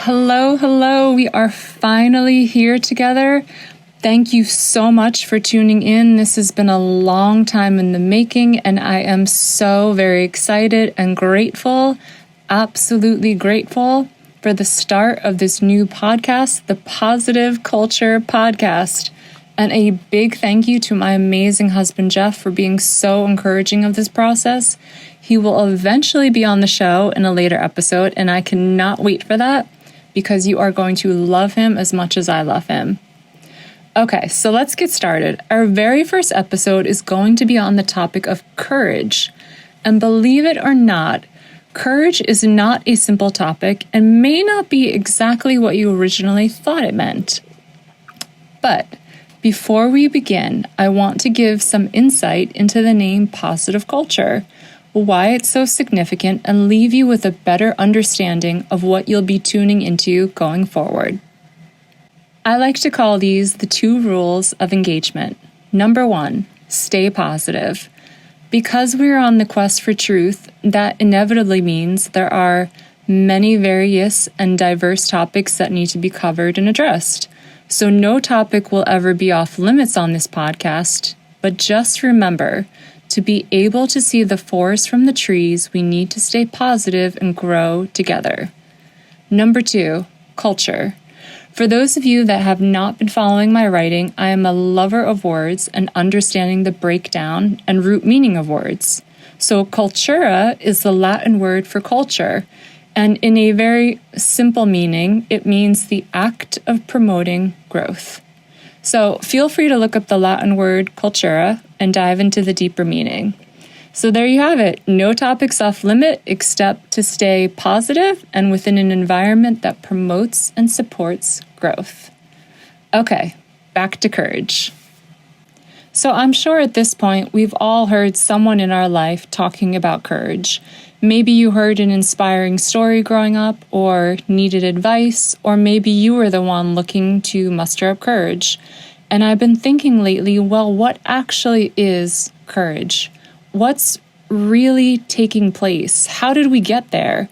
Hello, hello. We are finally here together. Thank you so much for tuning in. This has been a long time in the making, and I am so very excited and grateful, absolutely grateful for the start of this new podcast, the Positive Culture Podcast. And a big thank you to my amazing husband, Jeff, for being so encouraging of this process. He will eventually be on the show in a later episode, and I cannot wait for that because you are going to love him as much as I love him. Okay, so let's get started. Our very first episode is going to be on the topic of courage. And believe it or not, courage is not a simple topic and may not be exactly what you originally thought it meant. But before we begin, I want to give some insight into the name Positive Culture, why it's so significant, and leave you with a better understanding of what you'll be tuning into going forward. I like to call these the 2 rules of engagement. Number 1, stay positive. Because we're on the quest for truth, that inevitably means there are many various and diverse topics that need to be covered and addressed. So no topic will ever be off limits on this podcast, but just remember, to be able to see the forest from the trees, we need to stay positive and grow together. Number 2, culture. For those of you that have not been following my writing, I am a lover of words and understanding the breakdown and root meaning of words. So cultura is the Latin word for culture, and in a very simple meaning, it means the act of promoting growth. So feel free to look up the Latin word cultura and dive into the deeper meaning. So there you have it. No topics off limit except to stay positive and within an environment that promotes and supports growth. Okay, back to courage. So I'm sure at this point we've all heard someone in our life talking about courage. Maybe you heard an inspiring story growing up or needed advice, or maybe you were the one looking to muster up courage. And I've been thinking lately, well, what actually is courage? What's really taking place? How did we get there?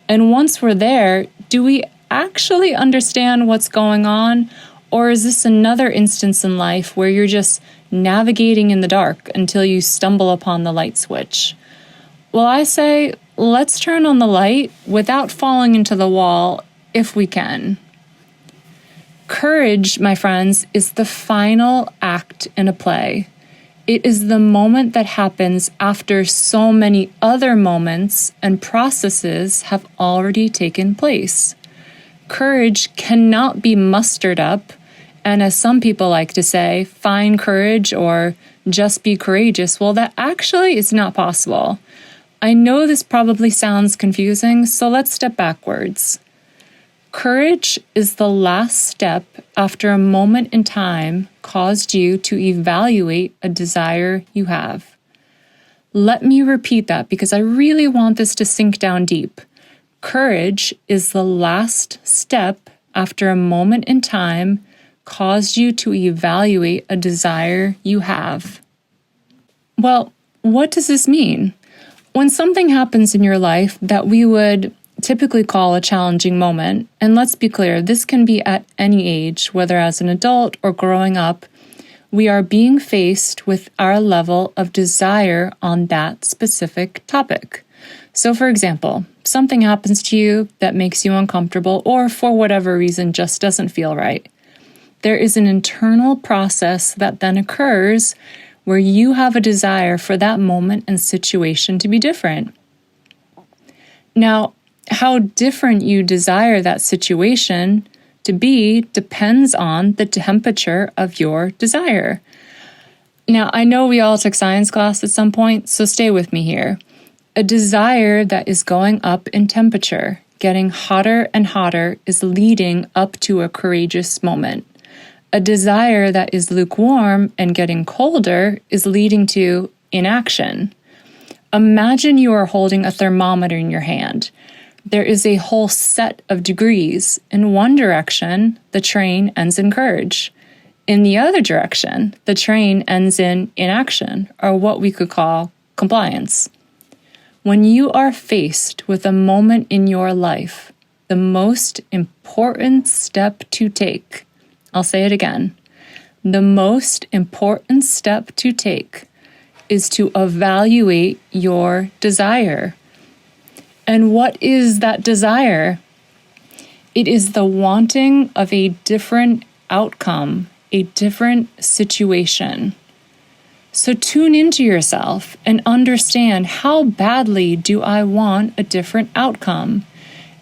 And once we're there, do we actually understand what's going on? Or is this another instance in life where you're just navigating in the dark until you stumble upon the light switch? Well, I say, let's turn on the light without falling into the wall if we can. Courage, my friends, is the final act in a play. It is the moment that happens after so many other moments and processes have already taken place. Courage cannot be mustered up, and as some people like to say, find courage or just be courageous. Well, that actually is not possible. I know this probably sounds confusing, so let's step backwards. Courage is the last step after a moment in time caused you to evaluate a desire you have. Let me repeat that because I really want this to sink down deep. Courage is the last step after a moment in time caused you to evaluate a desire you have. Well, what does this mean? When something happens in your life that we would typically call a challenging moment, and let's be clear, this can be at any age, whether as an adult or growing up, we are being faced with our level of desire on that specific topic. So for example, something happens to you that makes you uncomfortable or for whatever reason just doesn't feel right. There is an internal process that then occurs where you have a desire for that moment and situation to be different. Now, how different you desire that situation to be depends on the temperature of your desire. Now, I know we all took science class at some point, so stay with me here. A desire that is going up in temperature, getting hotter and hotter, is leading up to a courageous moment. A desire that is lukewarm and getting colder is leading to inaction. Imagine you are holding a thermometer in your hand. There is a whole set of degrees. In one direction, the train ends in courage. In the other direction, the train ends in inaction, or what we could call compliance. When you are faced with a moment in your life, the most important step to take. I'll say it again. The most important step to take is to evaluate your desire. And what is that desire? It is the wanting of a different outcome, a different situation. So tune into yourself and understand, how badly do I want a different outcome?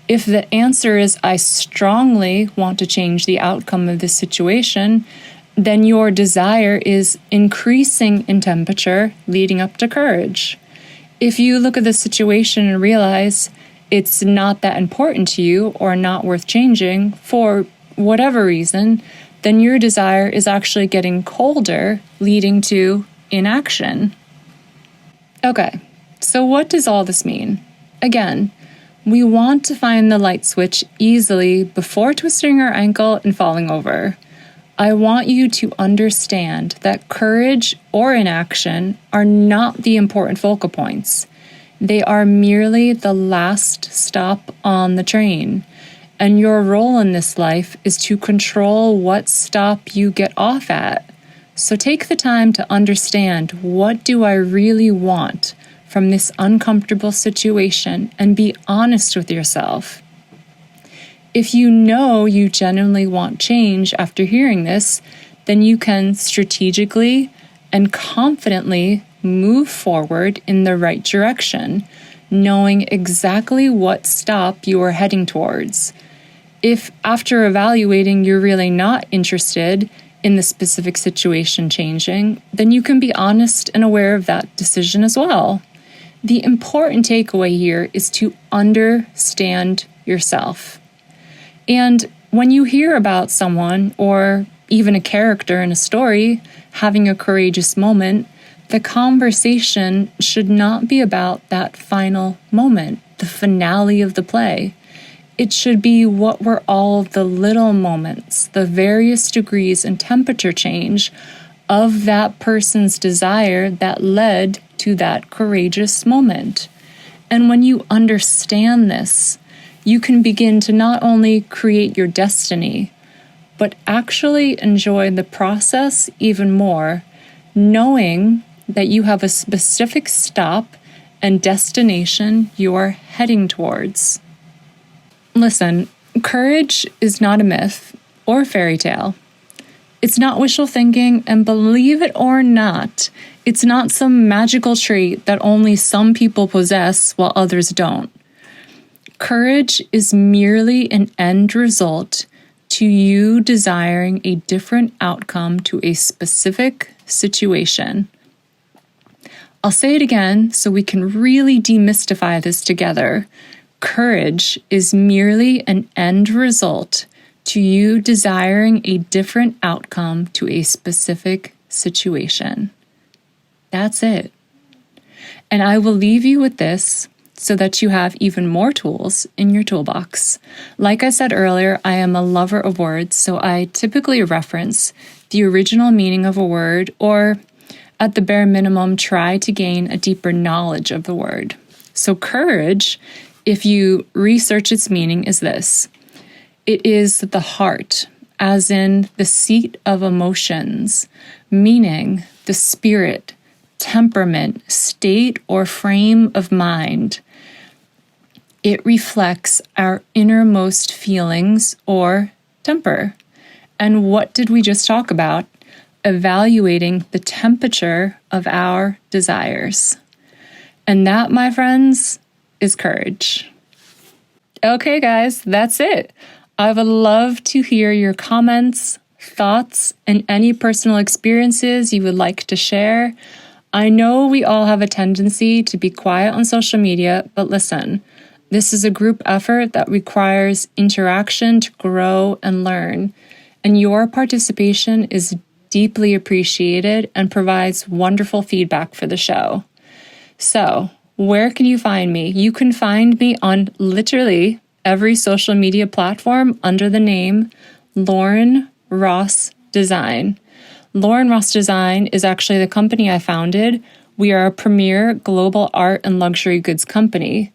If the answer is I strongly want to change the outcome of this situation, then your desire is increasing in temperature, leading up to courage. If you look at the situation and realize it's not that important to you or not worth changing for whatever reason, then your desire is actually getting colder, leading to inaction. Okay, so what does all this mean? Again, we want to find the light switch easily before twisting our ankle and falling over. I want you to understand that courage or inaction are not the important focal points. They are merely the last stop on the train. And your role in this life is to control what stop you get off at. So take the time to understand, what do I really want from this uncomfortable situation, and be honest with yourself. If you know you genuinely want change after hearing this, then you can strategically and confidently move forward in the right direction, knowing exactly what stop you are heading towards. If after evaluating you're really not interested in the specific situation changing, then you can be honest and aware of that decision as well. The important takeaway here is to understand yourself. And when you hear about someone, or even a character in a story, having a courageous moment, the conversation should not be about that final moment, the finale of the play. It should be, what were all the little moments, the various degrees and temperature change of that person's desire that led to that courageous moment. And when you understand this, you can begin to not only create your destiny, but actually enjoy the process even more, knowing that you have a specific stop and destination you're heading towards. Listen, courage is not a myth or a fairy tale. It's not wishful thinking, and believe it or not, it's not some magical trait that only some people possess while others don't. Courage is merely an end result to you desiring a different outcome to a specific situation. I'll say it again so we can really demystify this together. Courage is merely an end result to you desiring a different outcome to a specific situation. That's it. And I will leave you with this so that you have even more tools in your toolbox. Like I said earlier, I am a lover of words, so I typically reference the original meaning of a word, or at the bare minimum, try to gain a deeper knowledge of the word. So courage, if you research its meaning, is this. It is the heart, as in the seat of emotions, meaning the spirit, temperament, state, or frame of mind. It reflects our innermost feelings or temper. And what did we just talk about? Evaluating the temperature of our desires. And that, my friends, is courage. Okay, guys, that's it. I would love to hear your comments, thoughts, and any personal experiences you would like to share. I know we all have a tendency to be quiet on social media, but listen, this is a group effort that requires interaction to grow and learn, and your participation is deeply appreciated and provides wonderful feedback for the show. So, where can you find me? You can find me on literally every social media platform under the name Lauren Ross Design. Lauren Ross Design is actually the company I founded. We are a premier global art and luxury goods company.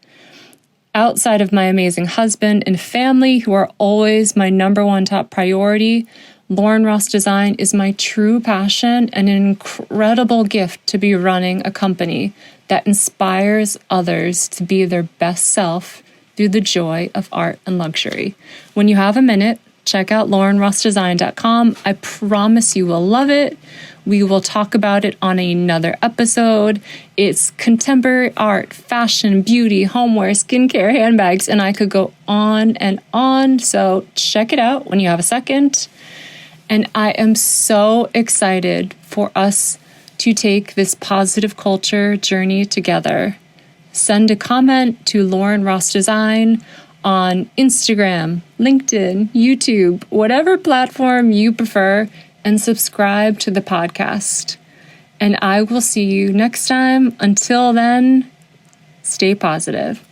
Outside of my amazing husband and family, who are always my number one top priority, Lauren Ross Design is my true passion and an incredible gift to be running a company that inspires others to be their best self through the joy of art and luxury. When you have a minute, check out laurenrossdesign.com. I promise you will love it. We will talk about it on another episode. It's contemporary art, fashion, beauty, homeware, skincare, handbags, and I could go on and on. So check it out when you have a second. And I am so excited for us to take this positive culture journey together. Send a comment to Lauren Ross Design on Instagram, LinkedIn, YouTube, whatever platform you prefer, and subscribe to the podcast. And I will see you next time. Until then, stay positive.